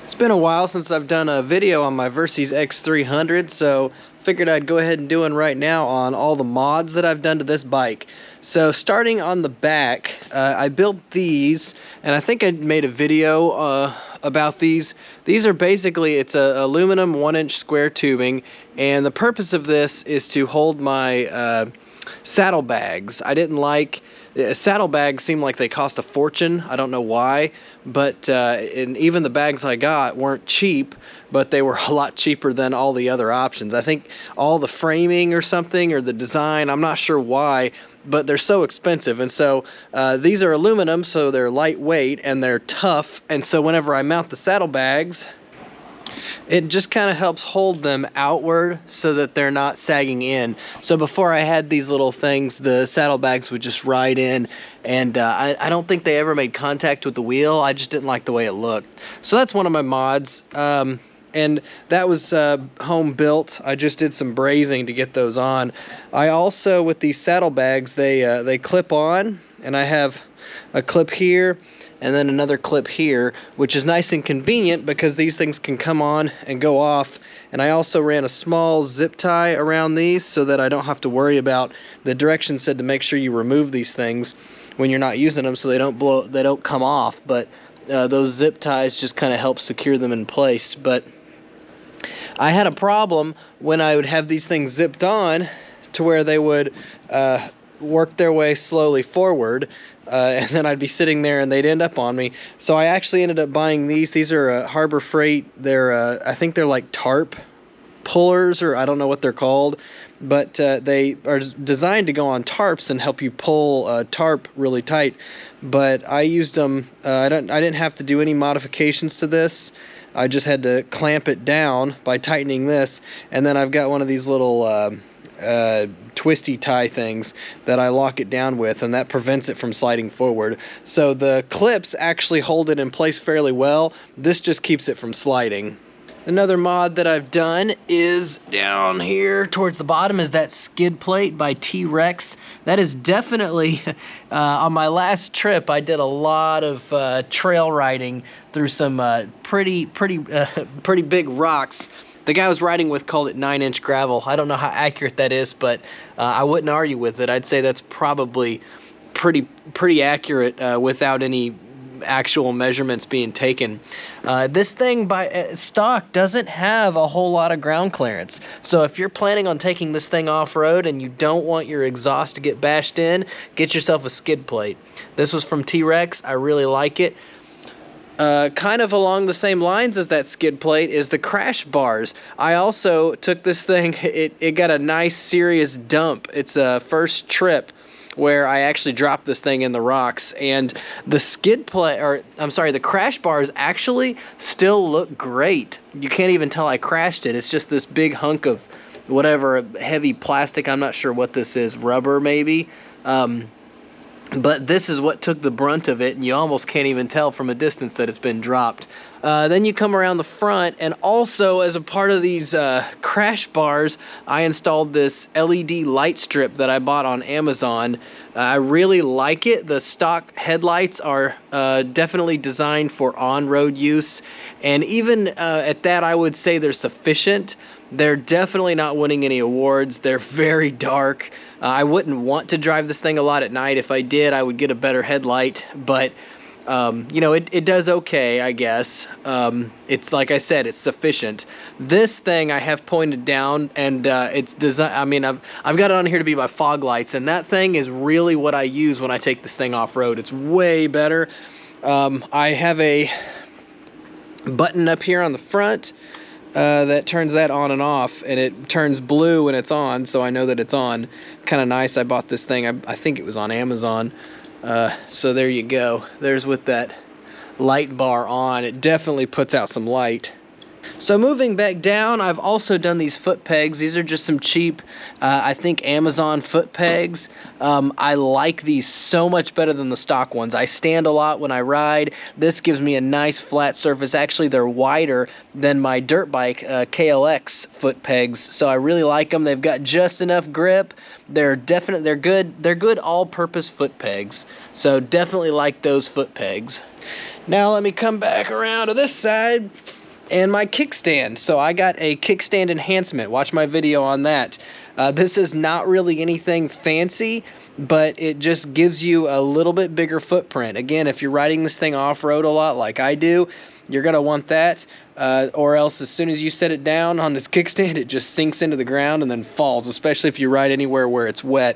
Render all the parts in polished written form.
It's been a while since I've done a video on my Versys X300, so figured I'd go ahead and do one right now on all the mods that I've done to this bike. So starting on the back, I built these, and I think I made a video about these. These are basically, it's a aluminum 1-inch square tubing, and the purpose of this is to hold my saddlebags. I didn't like saddlebags, seem like they cost a fortune. I don't know why, but and even the bags I got weren't cheap, but they were a lot cheaper than all the other options. I think all the framing or something, or the design, I'm not sure why, but they're so expensive. And so these are aluminum, so they're lightweight and they're tough, and so whenever I mount the saddlebags, it just kind of helps hold them outward so that they're not sagging in. So before I had these little things, the saddlebags would just ride in, and I don't think they ever made contact with the wheel. I just didn't like the way it looked. So that's one of my mods, and that was home built. I just did some brazing to get those on. I also, with these saddlebags, they clip on, and I have a clip here and then another clip here, which is nice and convenient because these things can come on and go off. And I also ran a small zip tie around these so that I don't have to worry about, the directions said to make sure you remove these things when you're not using them so they don't come off, but those zip ties just kind of help secure them in place. But I had a problem when I would have these things zipped on to where they would work their way slowly forward, and then I'd be sitting there and they'd end up on me. So I actually ended up buying these. These are Harbor Freight. They're I think they're like tarp pullers, or I don't know what they're called, but they are designed to go on tarps and help you pull a tarp really tight. But I used them. I didn't have to do any modifications to this. I just had to clamp it down by tightening this, and then I've got one of these little twisty tie things that I lock it down with, and that prevents it from sliding forward. So the clips actually hold it in place fairly well. This just keeps it from sliding. Another mod that I've done is down here towards the bottom is that skid plate by T-Rex. That is definitely, on my last trip, I did a lot of trail riding through some pretty big rocks. The guy I was riding with called it 9-inch gravel. I don't know how accurate that is, but I wouldn't argue with it. I'd say that's probably pretty accurate without any actual measurements being taken. This thing by stock doesn't have a whole lot of ground clearance. So if you're planning on taking this thing off-road and you don't want your exhaust to get bashed in, get yourself a skid plate. This was from T-Rex. I really like it. Kind of along the same lines as that skid plate is the crash bars. I also took this thing, it got a nice serious dump. It's a first trip where I actually dropped this thing in the rocks, and the the crash bars actually still look great. You can't even tell I crashed it. It's just this big hunk of whatever heavy plastic. I'm not sure what this is, rubber maybe. But this is what took the brunt of it, and you almost can't even tell from a distance that it's been dropped. Then you come around the front, and also as a part of these crash bars, I installed this LED light strip that I bought on Amazon. I really like it. The stock headlights are definitely designed for on-road use, and even at that, I would say they're sufficient. They're definitely not winning any awards. They're very dark. I wouldn't want to drive this thing a lot at night. If I did, I would get a better headlight, but you know, it does okay, I guess. It's like I said, it's sufficient. This thing I have pointed down, and it's designed. I mean, I've got it on here to be my fog lights, and that thing is really what I use when I take this thing off road. It's way better. I have a button up here on the front that turns that on and off, and it turns blue when it's on, so I know that it's on. Kind of nice. I bought this thing, I think it was on Amazon. So there you go. There's with that light bar on. It definitely puts out some light. So moving back down, I've also done these foot pegs. These are just some cheap, I think, Amazon foot pegs. I like these so much better than the stock ones. I stand a lot when I ride. This gives me a nice flat surface. Actually, they're wider than my dirt bike KLX foot pegs, so I really like them. They've got just enough grip. They're good all-purpose foot pegs. So definitely like those foot pegs. Now let me come back around to this side. And my kickstand. So I got a kickstand enhancement. Watch my video on that. This is not really anything fancy, but it just gives you a little bit bigger footprint. Again, if you're riding this thing off-road a lot like I do, you're gonna want that, or else as soon as you set it down on this kickstand, it just sinks into the ground and then falls, especially if you ride anywhere where it's wet.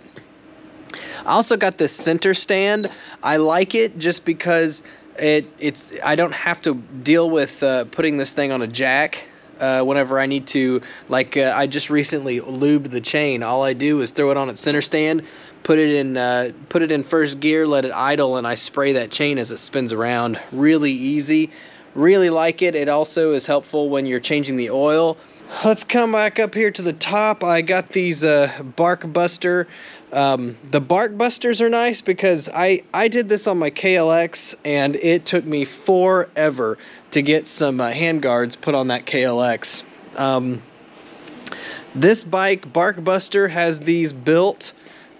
I also got this Centerstand. I like it just because I don't have to deal with putting this thing on a jack whenever I need to. Like I just recently lubed the chain. All I do is throw it on its center stand, put it in first gear, let it idle, and I spray that chain as it spins around. Really easy. Really like it. It also is helpful when you're changing the oil. Let's come back up here to the top. I got these Barkbuster. The Barkbusters are nice because I did this on my KLX and it took me forever to get some handguards put on that KLX. This bike, Barkbuster, has these built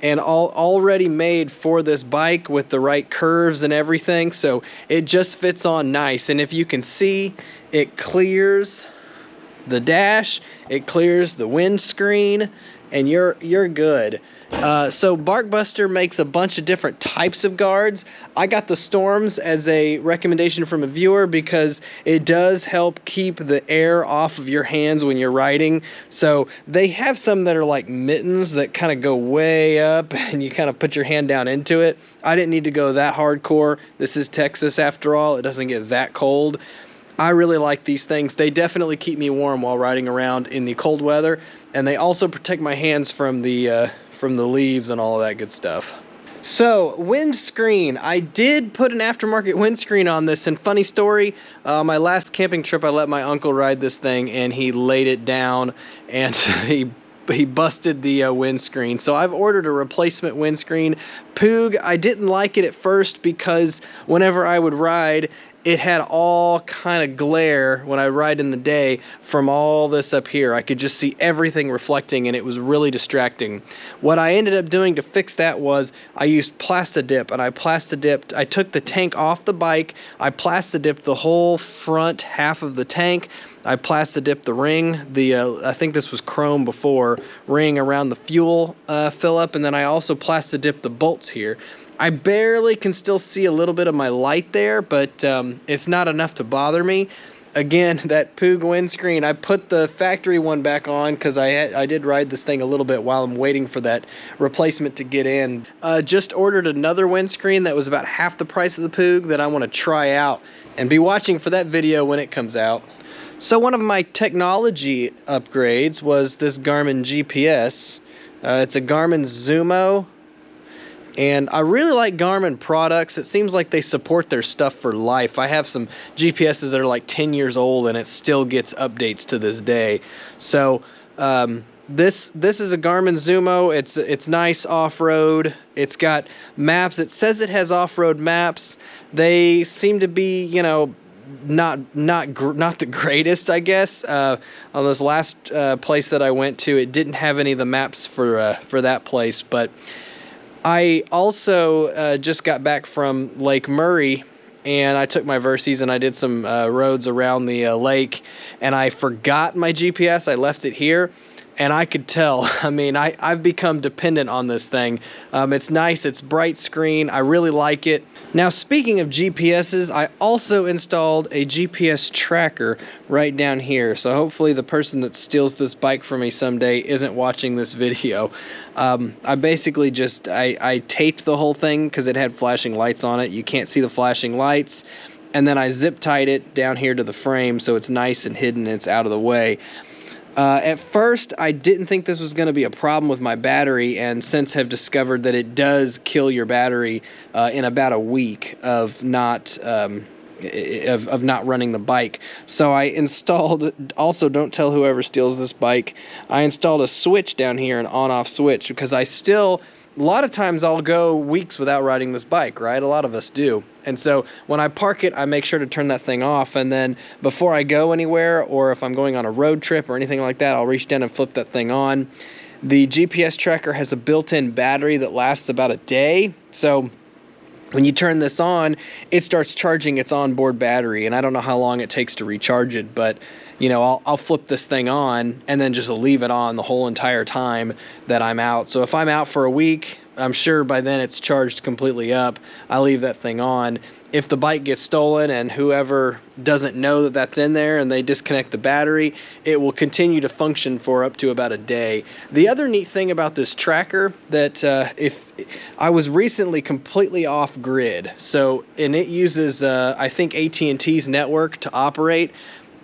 and already made for this bike with the right curves and everything, so it just fits on nice. And if you can see, it clears the dash, it clears the windscreen, and you're good. So Barkbuster makes a bunch of different types of guards. I got the Storms as a recommendation from a viewer because it does help keep the air off of your hands when you're riding. So they have some that are like mittens that kind of go way up and you kind of put your hand down into it. I didn't need to go that hardcore. This is Texas after all. It doesn't get that cold. I really like these things. They definitely keep me warm while riding around in the cold weather, and they also protect my hands from the leaves and all of that good stuff. So, windscreen. I did put an aftermarket windscreen on this, and funny story, my last camping trip I let my uncle ride this thing and he laid it down and he busted the windscreen. So I've ordered a replacement windscreen. Poog, I didn't like it at first because whenever I would ride, it had all kind of glare when I ride in the day from all this up here. I could just see everything reflecting and it was really distracting. What I ended up doing to fix that was I used Plastidip, and I took the tank off the bike, I Plastidiped the whole front half of the tank, I Plastidiped the ring, I think this was chrome before, ring around the fuel fill up, and then I also Plastidiped the bolts here. I barely can still see a little bit of my light there, but it's not enough to bother me. Again, that Poog windscreen, I put the factory one back on because I did ride this thing a little bit while I'm waiting for that replacement to get in. Just ordered another windscreen that was about half the price of the Poog that I want to try out, and be watching for that video when it comes out. So one of my technology upgrades was this Garmin GPS. It's a Garmin Zumo. And I really like Garmin products. It seems like they support their stuff for life. I have some GPSs that are like 10 years old and it still gets updates to this day. So this is a Garmin Zumo. It's nice off-road. It's got maps. It says it has off-road maps. They seem to be, you know, not the greatest, I guess. On this last place that I went to, it didn't have any of the maps for that place, but I also just got back from Lake Murray, and I took my Versys and I did some roads around the lake, and I forgot my GPS. I left it here, and I could tell. I mean, I've become dependent on this thing. It's nice. It's bright screen. I really like it. Now, speaking of GPSs, I also installed a GPS tracker right down here. So hopefully the person that steals this bike from me someday isn't watching this video. I basically just, I taped the whole thing because it had flashing lights on it. You can't see the flashing lights. And then I zip tied it down here to the frame so it's nice and hidden and it's out of the way. At first, I didn't think this was going to be a problem with my battery, and since have discovered that it does kill your battery in about a week of not running the bike. So I installed, also don't tell whoever steals this bike, I installed a switch down here, an on-off switch, because I still, a lot of times I'll go weeks without riding this bike, right? A lot of us do. And so when I park it, I make sure to turn that thing off, and then before I go anywhere, or if I'm going on a road trip or anything like that, I'll reach down and flip that thing on. The GPS tracker has a built-in battery that lasts about a day, so when you turn this on, it starts charging its onboard battery, and I don't know how long it takes to recharge it, but you know, I'll flip this thing on and then just leave it on the whole entire time that I'm out. So if I'm out for a week, I'm sure by then it's charged completely up. I leave that thing on. If the bike gets stolen and whoever doesn't know that that's in there and they disconnect the battery, it will continue to function for up to about a day. The other neat thing about this tracker that if I was recently completely off grid, and it uses I think AT&T's network to operate,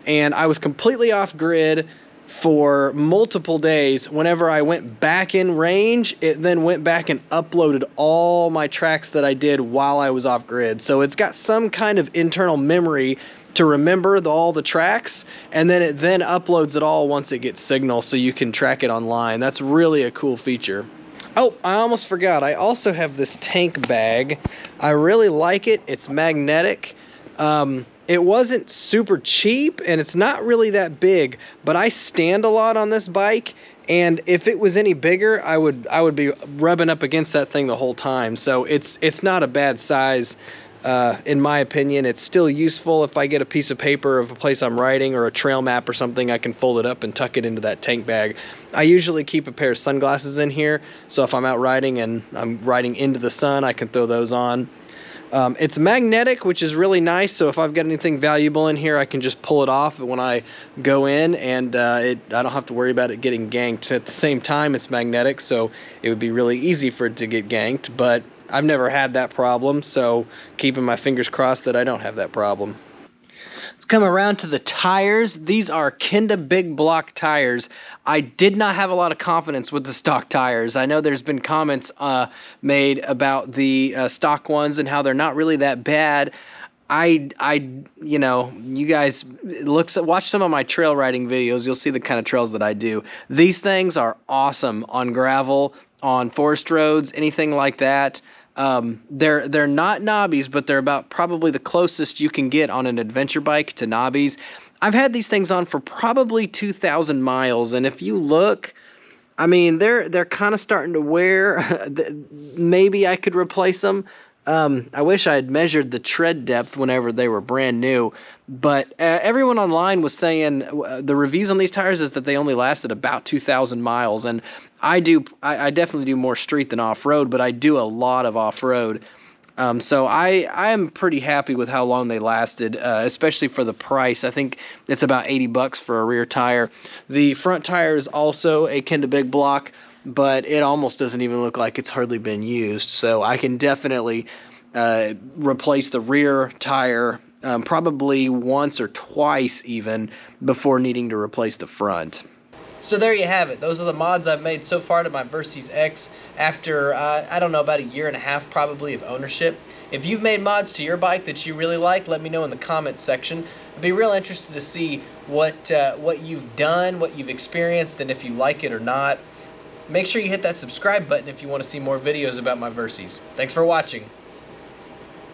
and I was completely off grid for multiple days. Whenever I went back in range, it then went back and uploaded all my tracks that I did while I was off grid. So it's got some kind of internal memory to remember all the tracks, and then it then uploads it all once it gets signal so you can track it online. That's really a cool feature. Oh, I almost forgot. I also have this tank bag. I really like it. It's magnetic. It wasn't super cheap, and it's not really that big, but I stand a lot on this bike, and if it was any bigger, I would be rubbing up against that thing the whole time. So it's not a bad size, in my opinion. It's still useful. If I get a piece of paper of a place I'm riding or a trail map or something, I can fold it up and tuck it into that tank bag. I usually keep a pair of sunglasses in here, so if I'm out riding and I'm riding into the sun, I can throw those on. It's magnetic, which is really nice, so if I've got anything valuable in here, I can just pull it off when I go in, and I don't have to worry about it getting ganked. At the same time, it's magnetic, so it would be really easy for it to get ganked, but I've never had that problem, so keeping my fingers crossed that I don't have that problem. Let's come around to the tires. These are Kenda big block tires. I did not have a lot of confidence with the stock tires. I know there's been comments made about the stock ones and how they're not really that bad. You know, you guys watch some of my trail riding videos. You'll see the kind of trails that I do. These things are awesome on gravel, on forest roads, anything like that. They're not knobbies, but they're about probably the closest you can get on an adventure bike to knobbies. I've had these things on for probably 2,000 miles, and if you look, I mean, they're kind of starting to wear. Maybe I could replace them. I wish I had measured the tread depth whenever they were brand new, but everyone online was saying the reviews on these tires is that they only lasted about 2,000 miles, and I definitely do more street than off-road, but I do a lot of off-road. So I am pretty happy with how long they lasted, especially for the price. I think it's about 80 bucks for a rear tire. The front tire is also a Kenda big block, but it almost doesn't even look like it's hardly been used. So I can definitely replace the rear tire probably once or twice even before needing to replace the front. So there you have it. Those are the mods I've made so far to my Versys X after, I don't know, about a year and a half probably of ownership. If you've made mods to your bike that you really like, let me know in the comments section. I'd be real interested to see what you've done, what you've experienced, and if you like it or not. Make sure you hit that subscribe button if you want to see more videos about my Versys. Thanks for watching.